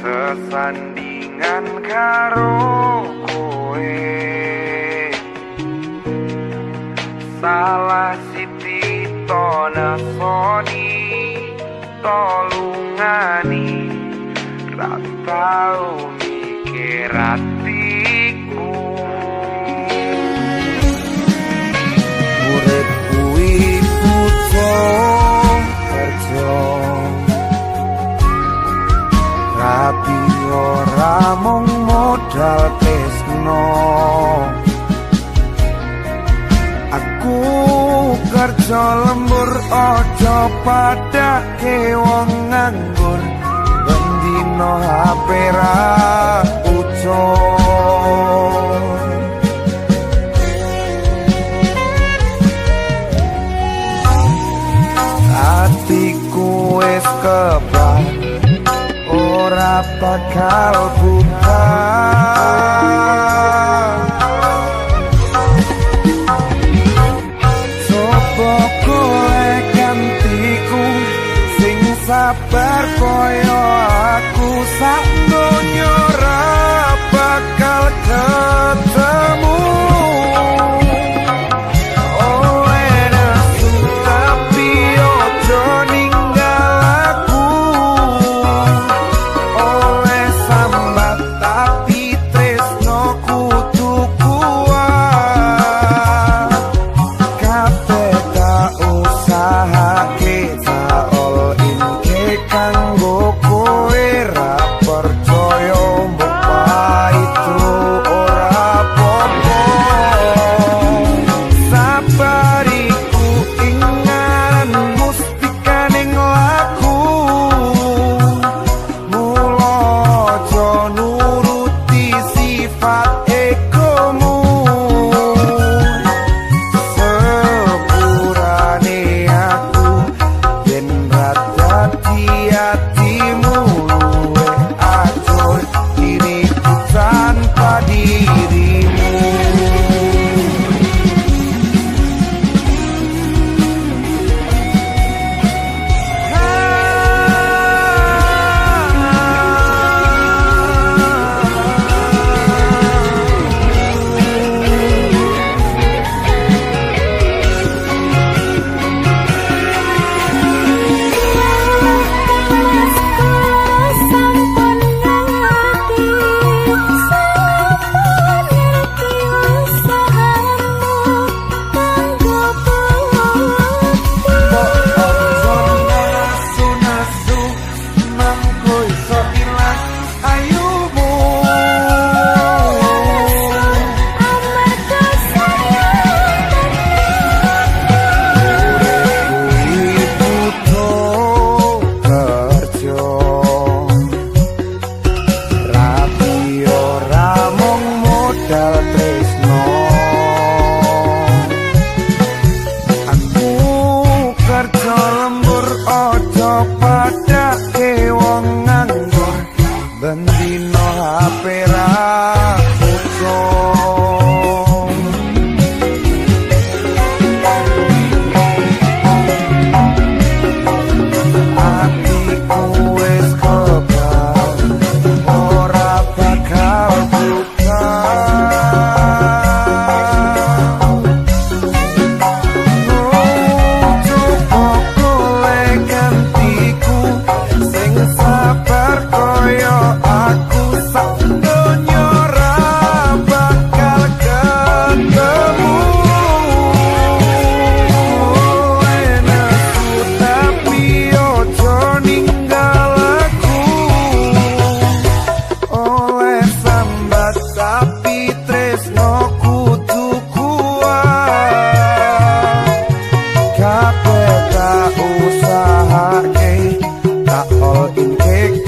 Sesandingan karo kowe, salah siti to nasoni tolungani, ra tau mikir atiku. Urip kuwi butuh kerja, tapi ora mung modal tresno. Aku kerja lembur ojo padake wong nganggur, bendino HP ra ucul. Hatiku wis kebak, ora bakal buka. Coba golek gantiku sing sabar koyo aku, sak donya ora bakal ketemu.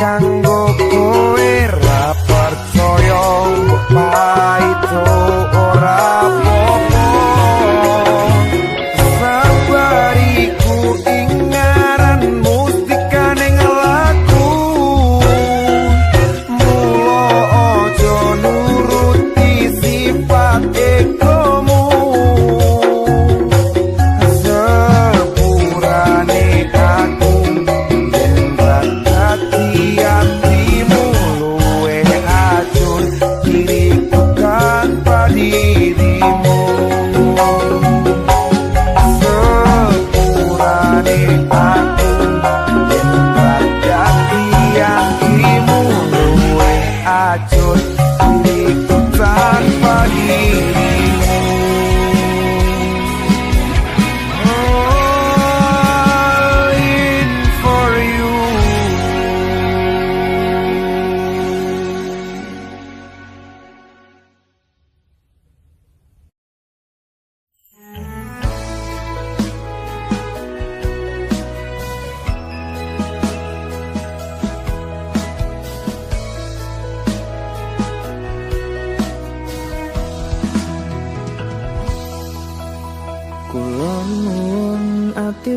kanggo kowe ra percaya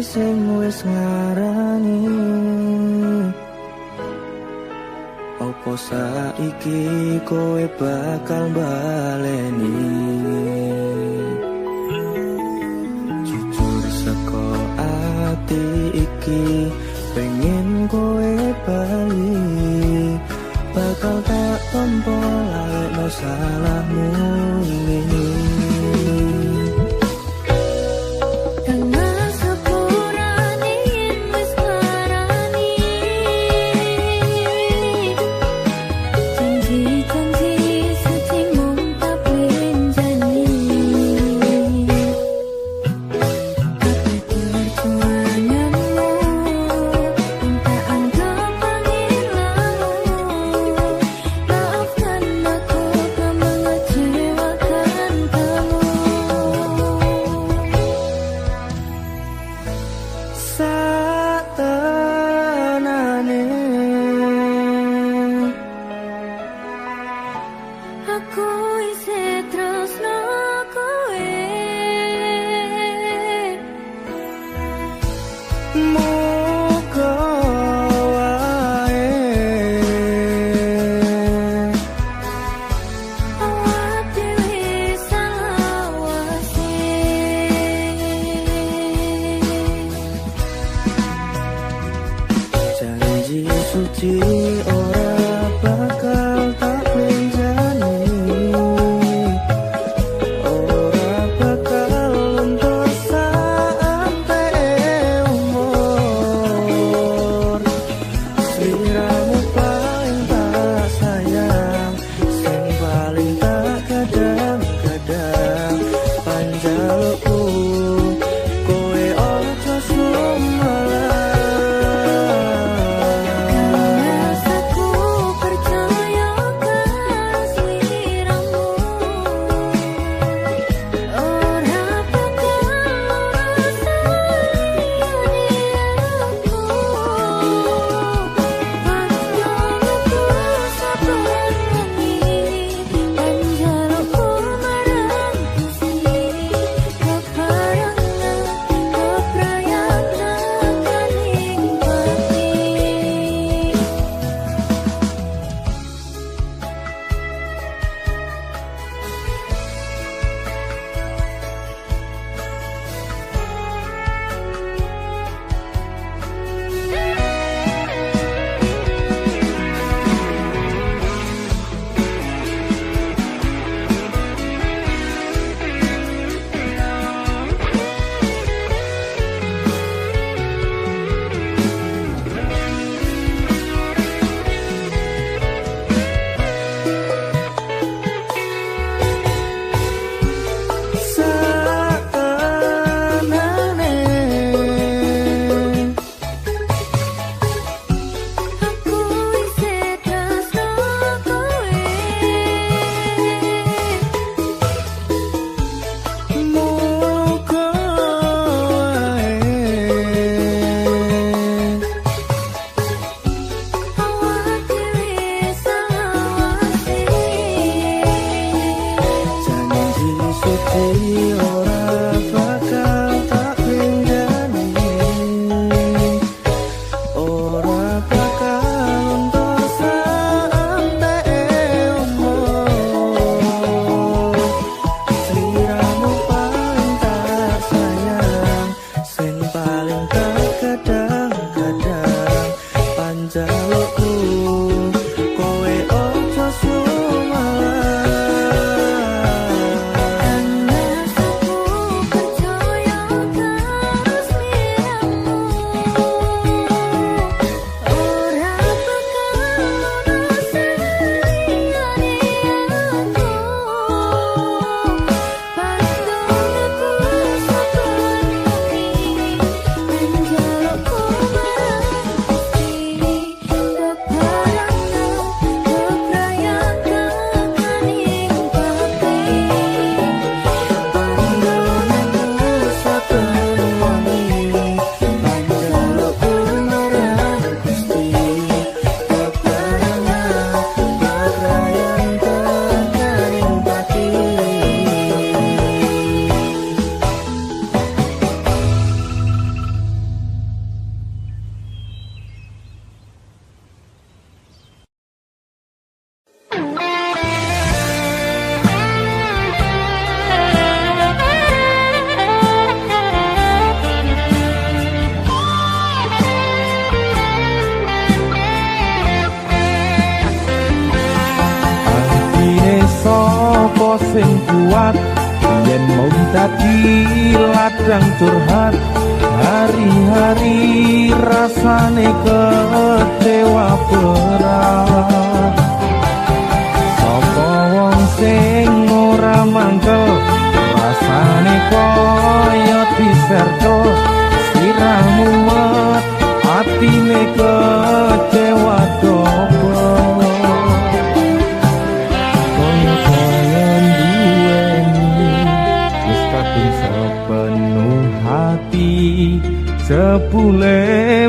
sing wis ngarani. Opo saiki kowe bakal baleni? Jujur saka ati iki pengen kowe bali, bakal tak tompo lalekno salahmu ini. Aku sapa sing kuat yen mau dadi ladang curhat hari-hari rasane kecewa berat sapa wong sing ora mangkel rasane koyo diserto siramu mat atine kecewa dobel koyo duweni wis kadung sepenuh hati sepule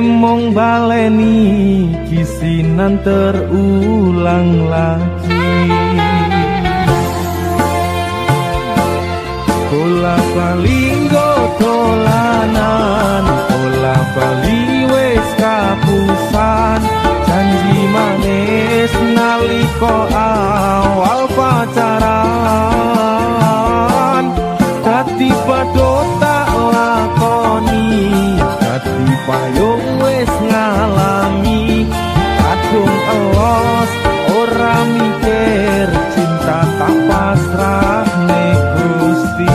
mong baleni kisinan terulang lagi bola bali dolanan bola bali wis kapusan janji manis nalika awal pacaran dadi padha tak lakoni dadi payung wis ngalami kadung elos ora mikir cinta tak pasrah nek Gusti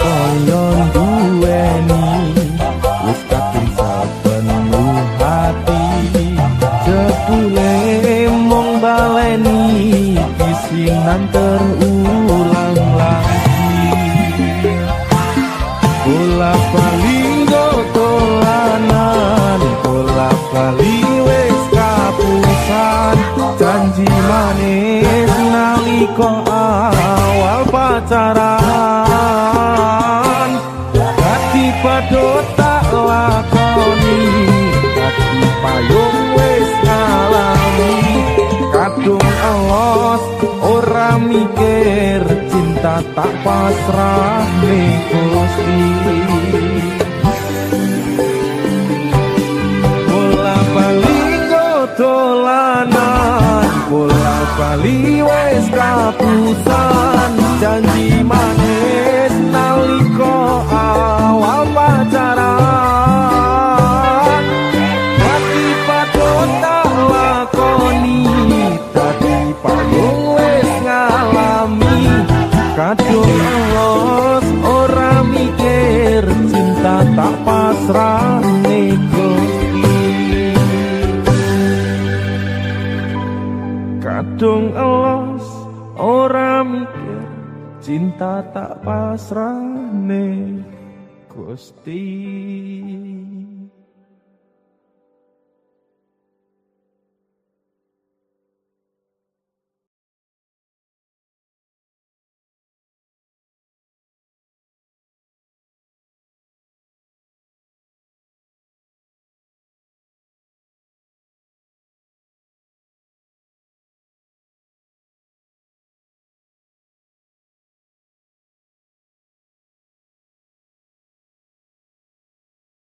koyon duweni wis kadung sepenuh hati jebule mong baleni kisinan terulang lagi bola bali dolanan bola bali wis kapusan janji manis nalika awal pacaran padha tak lakoni dadi payung wis ngalami kadung elos ora mikir cinta tak pasrah ning Gusti bola bali dolanan bola bali wis kapusan janji manis nalika awal pacaran dadi padha tak lakoni dadi payung wis ngalami kadung elos ora mikir cinta tak pasrah ning Gusti kadung elos ora mikir cinta tak pasrah ning Gusti